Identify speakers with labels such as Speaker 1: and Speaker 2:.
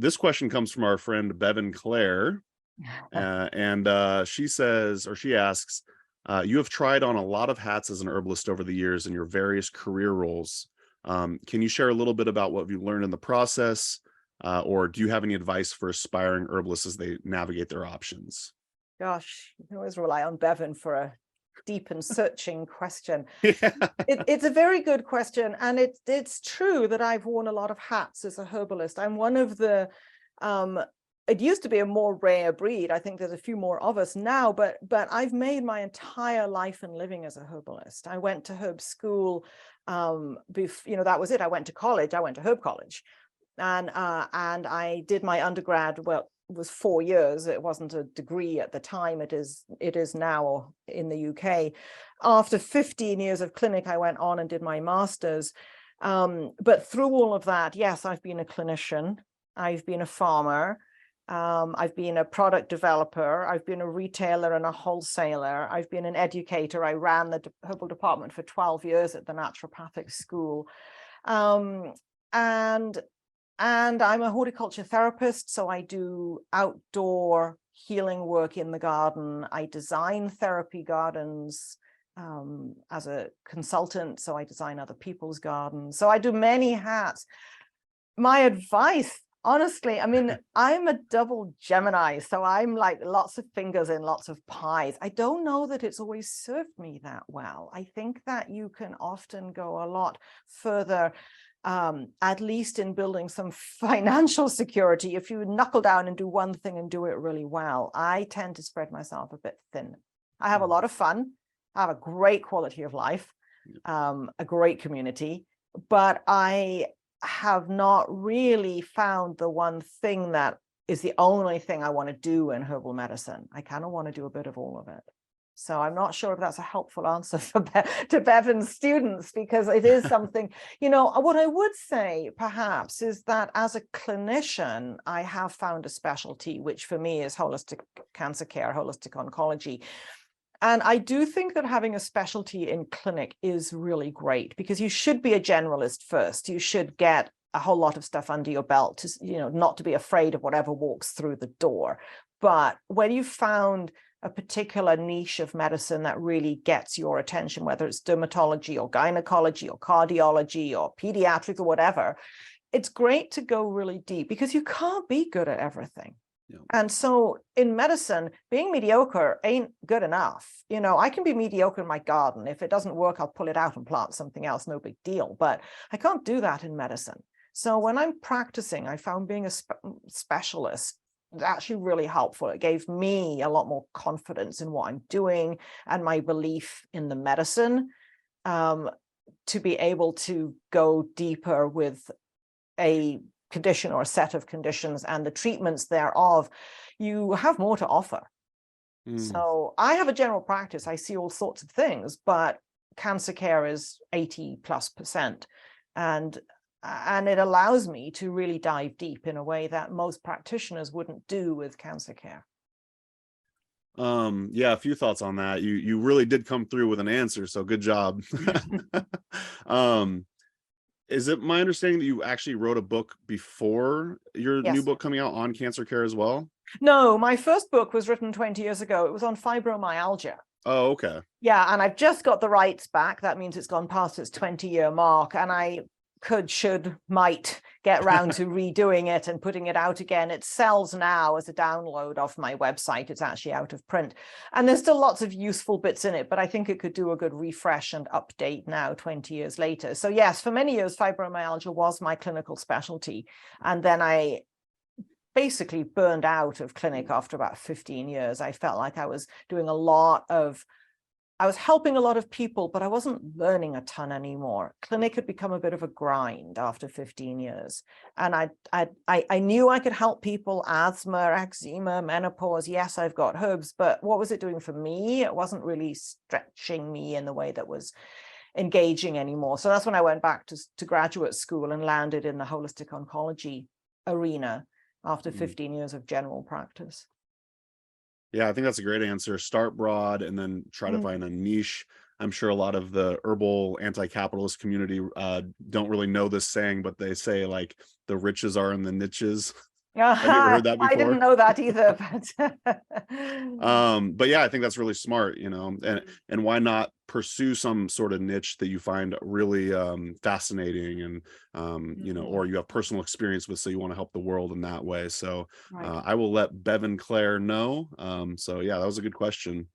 Speaker 1: this question comes from our friend Bevin Clare, and she says, or she asks, you have tried on a lot of hats as an herbalist over the years in your various career roles. Can you share a little bit about what you learned in the process, or do you have any advice for aspiring herbalists as they navigate their options?
Speaker 2: Gosh, you can always rely on Bevin for a deep and searching question.
Speaker 1: Yeah.
Speaker 2: It's a very good question, and it's true that I've worn a lot of hats as a herbalist. I'm one of the it used to be a more rare breed. I think there's a few more of us now, but I've made my entire life and living as a herbalist. I went to herb school, that was it. I went to college. I went to herb college, and I did my undergrad. Well, it was 4 years. It wasn't a degree at the time. It is now in the UK. After 15 years of clinic, I went on and did my master's. But through all of that, yes, I've been a clinician. I've been a farmer. I've been a product developer. I've been a retailer and a wholesaler. I've been an educator. I ran the herbal department for 12 years at the naturopathic school. And I'm a horticulture therapist, so I do outdoor healing work in the garden. I design therapy gardens as a consultant, so I design other people's gardens. So I do many hats. My advice, honestly, I mean, I'm a double Gemini, so I'm like lots of fingers in lots of pies. I don't know that it's always served me that well. I think that you can often go a lot further, at least in building some financial security, if you knuckle down and do one thing and do it really well. I tend to spread myself a bit thin. I have a lot of fun. I have a great quality of life, a great community, but I have not really found the one thing that is the only thing I want to do in herbal medicine. I kind of want to do a bit of all of it. So I'm not sure if that's a helpful answer to Bevin's students, because it is something, what I would say perhaps is that as a clinician, I have found a specialty, which for me is holistic cancer care, holistic oncology. And I do think that having a specialty in clinic is really great, because you should be a generalist first. You should get a whole lot of stuff under your belt to, not to be afraid of whatever walks through the door. But when you've found a particular niche of medicine that really gets your attention, whether it's dermatology or gynecology or cardiology or pediatrics or whatever, it's great to go really deep, because you can't be good at everything. Yeah. And so in medicine, being mediocre ain't good enough. I can be mediocre in my garden. If it doesn't work, I'll pull it out and plant something else, no big deal. But I can't do that in medicine. So when I'm practicing, I found being a specialist actually really helpful. It gave me a lot more confidence in what I'm doing and my belief in the medicine, to be able to go deeper with a condition or a set of conditions and the treatments thereof. You have more to offer. So I have a general practice. I see all sorts of things, but cancer care is 80+%. And it allows me to really dive deep in a way that most practitioners wouldn't do with cancer care.
Speaker 1: Yeah, a few thoughts on that. You really did come through with an answer, so good job. Is it my understanding that you actually wrote a book before your new book coming out on cancer care as well?
Speaker 2: No, my first book was written 20 years ago. It was on fibromyalgia.
Speaker 1: Oh, okay.
Speaker 2: Yeah, and I've just got the rights back. That means it's gone past its 20-year mark, and I might get round to redoing it and putting it out again. It sells now as a download off my website. It's actually out of print, and there's still lots of useful bits in it, but I think it could do a good refresh and update now 20 years later. So yes, for many years fibromyalgia was my clinical specialty, and then I basically burned out of clinic after about 15 years. I felt like I was helping a lot of people, but I wasn't learning a ton anymore. Clinic had become a bit of a grind after 15 years. And I knew I could help people, asthma, eczema, menopause. Yes, I've got herbs, but what was it doing for me? It wasn't really stretching me in the way that was engaging anymore. So that's when I went back to graduate school and landed in the holistic oncology arena after 15 years of general practice.
Speaker 1: Yeah, I think that's a great answer. Start broad and then try to find a niche. I'm sure a lot of the herbal anti-capitalist community don't really know this saying, but they say like the riches are in the niches. Have you ever heard that
Speaker 2: I
Speaker 1: before?
Speaker 2: didn't know that either,
Speaker 1: But yeah, I think that's really smart, you know, and why not pursue some sort of niche that you find really fascinating, and you know, or you have personal experience with, so you want to help the world in that way. So
Speaker 2: right.
Speaker 1: I will let Bevin Clare know. So yeah, that was a good question.